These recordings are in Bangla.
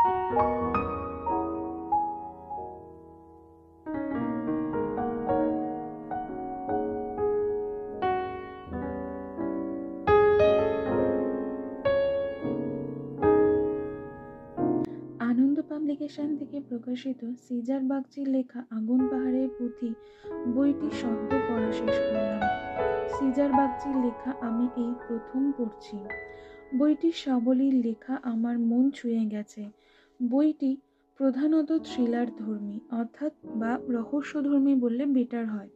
আনন্দ পাবলিকেশন থেকে প্রকাশিত সিজার বাগচির লেখা আগুন পাহাড়ের পুঁথি বইটি সদ্য পড়া শেষ করলাম। সিজার বাগচির লেখা আমি এই প্রথম পড়ছি। বইটির সাবলীল লেখা আমার মন ছুঁয়ে গেছে। বইটি প্রধানত থ্রিলার ধর্মী অর্থাৎ বা রহস্যধর্মী বললে বেটার হয়।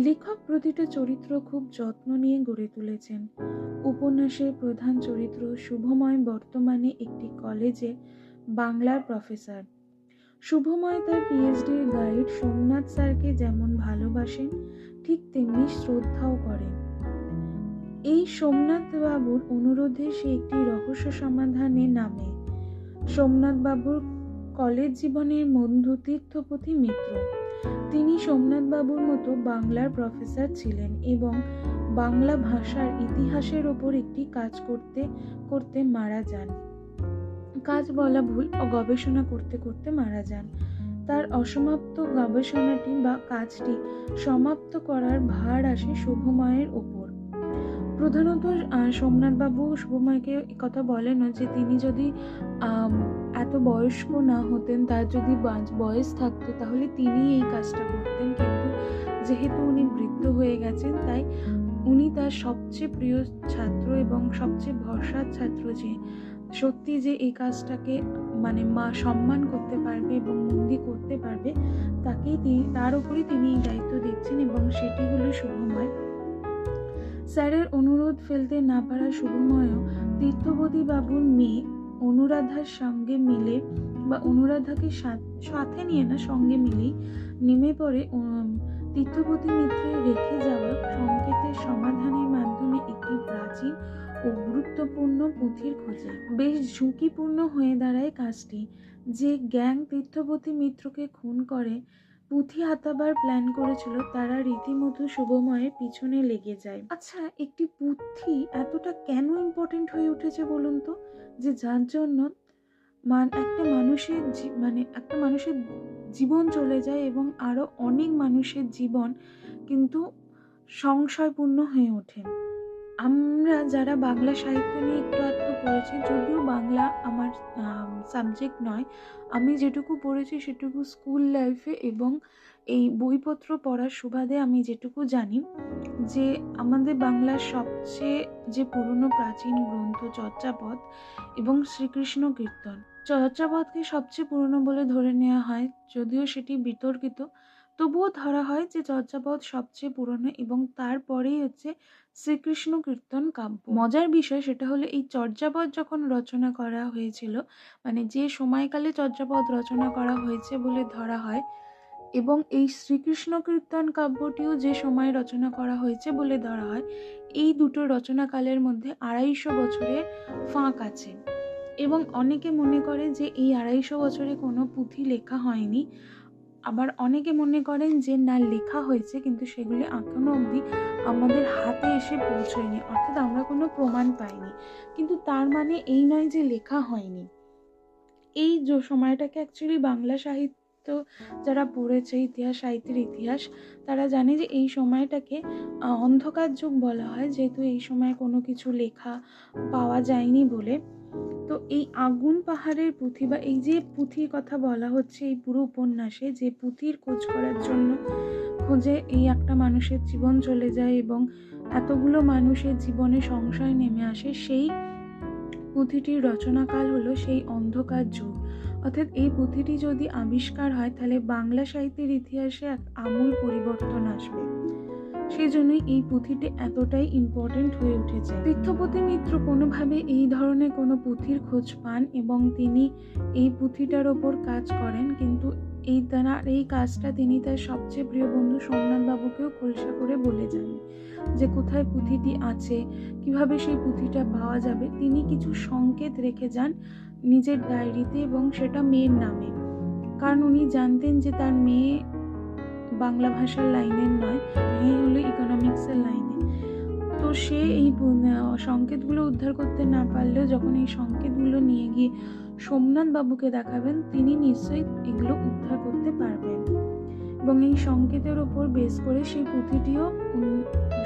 লেখক প্রতিটা চরিত্র খুব যত্ন নিয়ে গড়ে তুলেছেন। উপন্যাসের প্রধান চরিত্র শুভময় বর্তমানে একটি কলেজে বাংলার প্রফেসর। শুভময় তার পিএইচডির গাইড সোমনাথ স্যারকে যেমন ভালোবাসেন ঠিক তেমনি শ্রদ্ধাও করেন। এই সোমনাথ বাবুর অনুরোধে সে একটি রহস্য সমাধানে নামে। সোমনাথ বাবুর কলেজ জীবনের বন্ধু তীর্থপতি মিত্র। তিনি সোমনাথ বাবুর মতো বাংলার প্রফেসর ছিলেন এবং বাংলা ভাষার ইতিহাসের ওপর একটি কাজ করতে করতে মারা যান। কাজ বলা ভুল, গবেষণা করতে করতে মারা যান। তার অসমাপ্ত গবেষণাটি বা কাজটি সমাপ্ত করার ভার আসে শুভময়ের ওপর। প্রধানত সোমনাথ বাবু শুভময়কে কথা বলেন যে তিনি যদি এত বয়স্ক না হতেন, তার যদি বয়স থাকতো তাহলে তিনি এই কাজটা করতেন, কিন্তু যেহেতু উনি বৃদ্ধ হয়ে গেছেন তাই উনি তার সবচেয়ে প্রিয় ছাত্র এবং সবচেয়ে ভরসার ছাত্র যে সত্যি যে এই কাজটাকে সম্মান করতে পারবে এবং মন্দি করতে পারবে তার উপরই তিনি এই দায়িত্ব দিচ্ছেন এবং সেটি হলো শুভময়। স্যারের অনুরোধ ফেলতে না পারা শুভময়ও তীর্থপতি বাবুর মেয়ে অনুরাধার সঙ্গে মিলে বা অনুরাধাকে সাথে নিয়ে না সঙ্গে মিলেই নেমে পড়ে তীর্থপতি মিত্রের রেখে যাওয়া সংকেতের সমাধানের মাধ্যমে একটি প্রাচীন ও গুরুত্বপূর্ণ পুঁথির খোঁজে। বেশ ঝুঁকিপূর্ণ হয়ে দাঁড়ায় কাজটি। যে গ্যাং তীর্থপতি মিত্রকে খুন করে পুঁথি হাতাবার প্ল্যান করেছিল তারা রীতিমতো শুভময়ের পিছনে লেগে যায়। আচ্ছা, একটি পুঁথি এতটা কেন ইম্পর্টেন্ট হয়ে উঠেছে বলুন তো, যে যার জন্য একটা মানুষের জীবন চলে যায় এবং আরো অনেক মানুষের জীবন কিন্তু সংশয়পূর্ণ হয়ে ওঠে। আমরা যারা বাংলা সাহিত্য নিয়ে একটু আধটু পড়েছি, যদিও বাংলা আমার সাবজেক্ট নয়, আমি যেটুকু পড়েছি সেটুকু স্কুল লাইফে এবং এই বইপত্র পড়ার সুবাদে আমি যেটুকু জানি যে আমাদের বাংলার সবচেয়ে যে পুরনো প্রাচীন গ্রন্থ চর্যাপদ এবং শ্রীকৃষ্ণ কীর্তন। চর্যাপদকে সবচেয়ে পুরনো বলে ধরে নেওয়া হয়, যদিও সেটি বিতর্কিত, তবুও ধরা হয় যে চর্যাপদ সবচেয়ে পুরনো এবং তারপরেই হচ্ছে শ্রীকৃষ্ণ কীর্তন কাব্য। মজার বিষয় সেটা হলো এই চর্যাপদ যখন রচনা করা হয়েছিল, যে সময়কালে চর্যাপদ রচনা করা হয়েছে বলে ধরা হয়, এবং এই শ্রীকৃষ্ণ কীর্তন কাব্যটিও যে সময় রচনা করা হয়েছে বলে ধরা হয়, এই দুটো রচনাকালের মধ্যে 250 বছরের ফাঁক আছে। এবং অনেকে মনে করে যে এই 250 বছরে কোনো পুঁথি লেখা হয়নি, আবার অনেকে মনে করেন যে না, লেখা হয়েছে কিন্তু সেগুলি এখনো অবধি আমাদের হাতে এসে পৌঁছয়নি, অর্থাৎ আমরা কোনো প্রমাণ পাইনি। কিন্তু তার মানে এই নয় যে লেখা হয়নি। এই যে সময়টাকে অ্যাকচুয়ালি বাংলা সাহিত্য যারা পড়েছে, ইতিহাস সাহিত্যের ইতিহাস, তারা জানে যে এই সময়টাকে অন্ধকার যুগ বলা হয়, যেহেতু এই সময় কোনো কিছু লেখা পাওয়া যায়নি বলে। তো এই আগুন পাহাড়ের পুঁথি বা এই যে পুঁথির কথা বলা হচ্ছে এই পুরো উপন্যাসে, যে পুঁথির খোঁজ করার জন্য খোঁজে এই একটা মানুষের জীবন চলে যায় এবং এতগুলো মানুষের জীবনে সংশয় নেমে আসে, সেই পুঁথিটির রচনাকাল হলো সেই অন্ধকার যুগ। অর্থাৎ এই পুঁথিটি যদি আবিষ্কার হয় তাহলে বাংলা সাহিত্যের ইতিহাসে এক আমূল পরিবর্তন আসবে। সেই জন্যই এই পুঁথিটি এতটাই ইম্পর্টেন্ট হয়ে উঠেছে। তীর্থপতি মিত্র কোনোভাবে এই ধরনের কোনো পুঁথির খোঁজ পান এবং তিনি এই পুঁথিটার ওপর কাজ করেন, কিন্তু এই কাজটা তিনি তার সবচেয়ে প্রিয় বন্ধু সোমনাথ বাবুকেও খোলসা করে বলে যান যে কোথায় পুঁথিটি আছে, কিভাবে সেই পুঁথিটা পাওয়া যাবে। তিনি কিছু সংকেত রেখে যান নিজের ডায়েরিতে এবং সেটা মেয়ের নামে, কারণ উনি জানতেন যে তার মেয়ে বাংলা ভাষার লাইনের নয়, মেয়ে হলো ইকোনমিক্সের লাইনে। তো সে এই সংকেতগুলো উদ্ধার করতে না পারলেও যখন এই সংকেতগুলো নিয়ে গিয়ে সোমনাথ বাবুকে দেখাবেন, তিনি নিশ্চয়ই এগুলো উদ্ধার করতে পারবেন। এবং এই সংকেতের ওপর বেস করে সেই পুঁথিটিও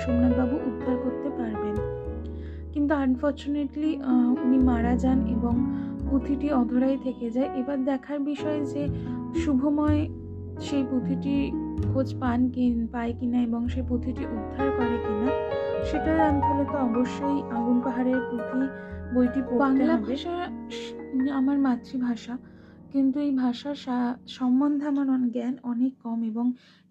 সোমনাথ বাবু উদ্ধার করতে পারবেন। কিন্তু আনফর্চুনেটলি উনি মারা যান এবং পুঁথিটি অধরাই থেকে যায়। এবার দেখার বিষয় যে শুভময় সেই পুঁথিটি খোঁজ পায় কিনা এবং সেই পুঁথিটি উদ্ধার করে কিনা, সেটা জানতে হলে তো অবশ্যই আগুন পাহাড়ের পুঁথি বইটি পড়তে হবে। বাংলা ভাষা আমার মাতৃভাষা, কিন্তু এই ভাষার সম্বন্ধে আমার জ্ঞান অনেক কম, এবং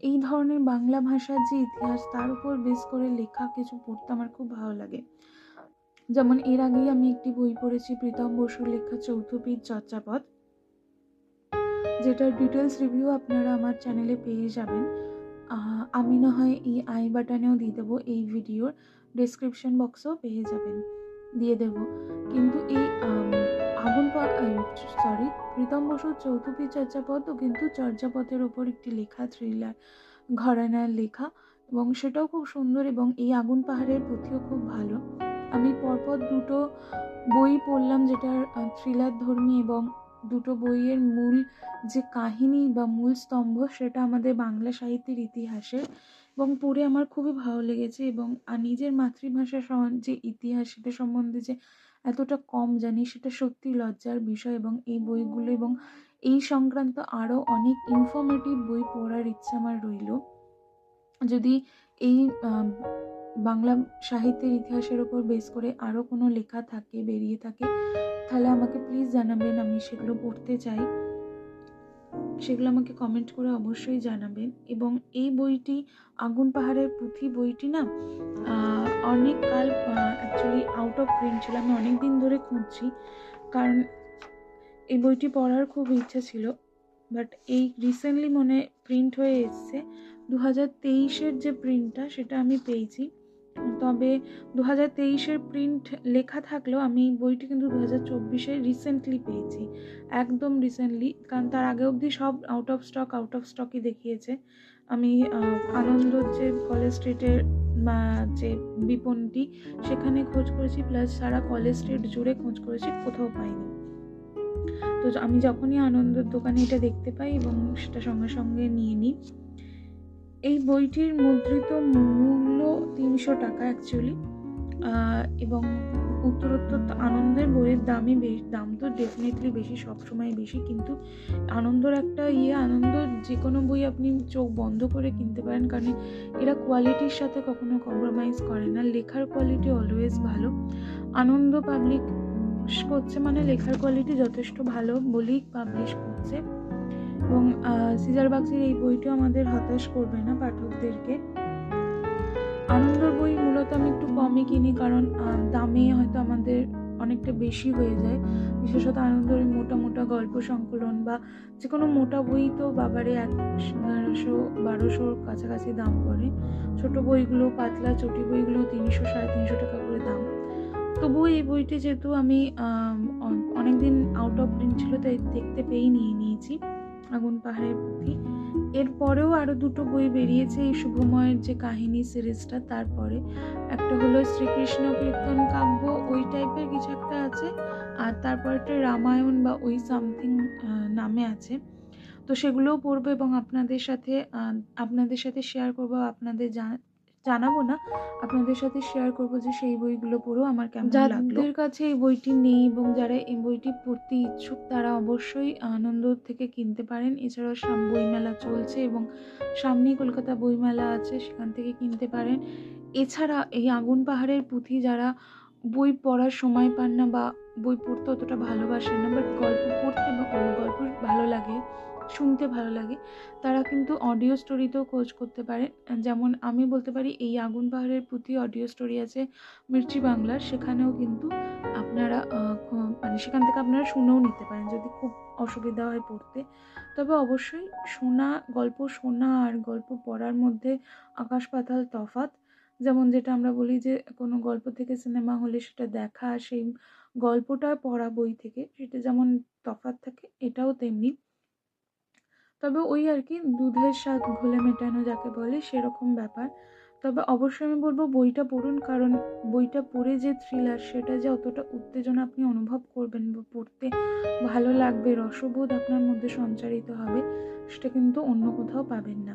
এই ধরনের বাংলা ভাষার যে ইতিহাস তার উপর বেস করে লেখা কিছু পড়তে আমার খুব ভালো লাগে। যেমন এর আগেই আমি একটি বই পড়েছি, প্রীতম বসুর লেখা চৌথপীঠ চর্যাপদ, যেটার ডিটেলস রিভিউ আপনারা আমার চ্যানেলে পেয়ে যাবেন। আমি না হয় এই আই বাটনেও দিয়ে দেবো, এই ভিডিওর ডেসক্রিপশন বক্সেও পেয়ে যাবেন, দিয়ে দেব। কিন্তু এই প্রীতম বসুর চৌথপীঠ চর্যাপদও কিন্তু চর্যাপদের ওপর একটি লেখা, থ্রিলার ঘরানার লেখা, এবং সেটাও খুব সুন্দর, এবং এই আগুন পাহাড়ের পুঁথিও খুব ভালো। আমি পরপর দুটো বই পড়লাম যেটার থ্রিলার ধর্মী, এবং দুটো বইয়ের মূল যে কাহিনী বা মূল স্তম্ভ সেটা আমাদের বাংলা সাহিত্যের ইতিহাসের, এবং পড়ে আমার খুবই ভালো লেগেছে। এবং নিজের মাতৃভাষা যে ইতিহাস সেটা সম্বন্ধে যে এতটা কম জানি, সেটা সত্যি লজ্জার বিষয়। এবং এই বইগুলো এবং এই সংক্রান্ত আরও অনেক ইনফরমেটিভ বই পড়ার ইচ্ছা আমার রইল। যদি এই বাংলা সাহিত্যের ইতিহাসের ওপর বেস করে আরও কোনো লেখা বেরিয়ে থাকে, তাহলে আমাকে প্লিজ জানাবেন, আমি সেগুলো পড়তে চাই। সেগুলো আমাকে কমেন্ট করে অবশ্যই জানাবেন। এবং এই বইটি, আগুন পাহাড়ের পুঁথি বইটি না অনেক কাল অ্যাকচুয়ালি আউট অফ প্রিন্ট ছিল। আমি অনেক দিন ধরে খুঁজছি, কারণ এই বইটি পড়ার খুব ইচ্ছা ছিল, বাট এই রিসেন্টলি মনে প্রিন্ট হয়ে এসছে। 2023-এর যে প্রিন্টটা সেটা আমি পেয়েছি, তবে 2023-এর প্রিন্ট লেখা থাকলেও আমি বইটি কিন্তু 2024-এ রিসেন্টলি পেয়েছি, একদম রিসেন্টলি, কারণ তার আগে অবধি সব আউট অফ স্টকই দেখিয়েছে। আমি আনন্দর যে কলেজ স্ট্রিটের যে বিপণিটি সেখানে খোঁজ করেছি, প্লাস সারা কলেজ স্ট্রিট জুড়ে খোঁজ করেছি, কোথাও পাইনি। তো আমি যখনই আনন্দর দোকানে এটা দেখতে পাই এবং সেটা সঙ্গে সঙ্গে নিয়ে নিই। এই বইটির মুদ্রিত মূল্য 300 টাকা অ্যাকচুয়ালি, এবং উত্তরোত্তর আনন্দের বইয়ের দাম তো ডেফিনেটলি বেশি, সবসময় বেশি, কিন্তু আনন্দর একটা আনন্দ যে কোনো বই আপনি চোখ বন্ধ করে কিনতে পারেন, কারণ এরা কোয়ালিটির সাথে কখনো কম্প্রোমাইজ করে না, লেখার কোয়ালিটি অলওয়েজ ভালো। আনন্দ পাবলিক করছে মানে লেখার কোয়ালিটি যথেষ্ট ভালো বলেই পাবলিশ করছে। এবং সিজার বাগচির এই বইটিও আমাদের হতাশ করবে না পাঠকদেরকে। আনন্দর বই মূলত আমি একটু কমই কিনি, কারণ দামে হয়তো আমাদের অনেকটা বেশি হয়ে যায়, বিশেষত আনন্দের মোটা গল্প সংকলন বা যে কোনো মোটা বই তো বাবারে 1100-1200 কাছাকাছি দাম পড়ে। ছোট বইগুলো, পাতলা চটি বইগুলো 300-350 টাকা করে দাম। তবুও এই বইটি যেহেতু আমি অনেকদিন আউট অফ প্রিন্ট ছিল, তাই দেখতে পেয়েই নিয়ে নিয়েছি, আগুন পাহাড়ের পুঁথি। এরপরেও আরও দুটো বই বেরিয়েছে এই শুভময়ের যে কাহিনী সিরিজটা, তারপরে একটা হলো শ্রীকৃষ্ণ কীর্তন কাব্য, ওই টাইপের কিছু একটা আছে, আর তারপর একটা রামায়ণ বা ওই সামথিং নামে আছে। তো সেগুলোও পড়বো এবং আপনাদের সাথে শেয়ার করবো, আপনাদের জানাবো না, আপনাদের সাথে শেয়ার করবো যে সেই বইগুলো পড়েও আমার কেমন লাগলো। যাদের কাছে এই বইটি নেই এবং যারা এই বইটি পড়তে ইচ্ছুক, তারা অবশ্যই আনন্দ থেকে কিনতে পারেন। এছাড়াও বইমেলা চলছে এবং সামনেই কলকাতা বইমেলা আছে, সেখান থেকে কিনতে পারেন। এছাড়া এই আগুন পাহাড়ের পুঁথি যারা বই পড়ার সময় পান না বা বই পড়তে অতটা ভালোবাসেন না, বাট গল্প ভালো লাগে, শুনতে ভালো লাগে, তারা কিন্তু অডিও স্টোরিতেও খোঁজ করতে পারে। যেমন আমি বলতে পারি এই আগুন পাহাড়ের পুঁথি অডিও স্টোরি আছে মির্চি বাংলার, সেখানেও কিন্তু আপনারা মানে সেখান থেকে আপনারা শুনেও নিতে পারেন যদি খুব অসুবিধা হয় পড়তে। তবে অবশ্যই গল্প শোনা আর গল্প পড়ার মধ্যে আকাশ পাতাল তফাৎ। যেমন যেটা আমরা বলি যে কোনো গল্প থেকে সিনেমা হলে সেটা দেখা, সেই গল্পটা পড়া বই থেকে, সেটা যেমন তফাৎ থাকে, এটাও তেমনি। তবে ওই আর কি দুধের স্বাদ ঘোলে মেটানো যাকে বলে, সেরকম ব্যাপার। তবে অবশ্যই আমি বলবো বইটা পড়ুন, কারণ বইটা পড়ে যে থ্রিলার, সেটা যে অতটা উত্তেজনা আপনি অনুভব করবেন বা পড়তে ভালো লাগবে, রসবোধ আপনার মধ্যে সঞ্চারিত হবে, সেটা কিন্তু অন্য কোথাও পাবেন না।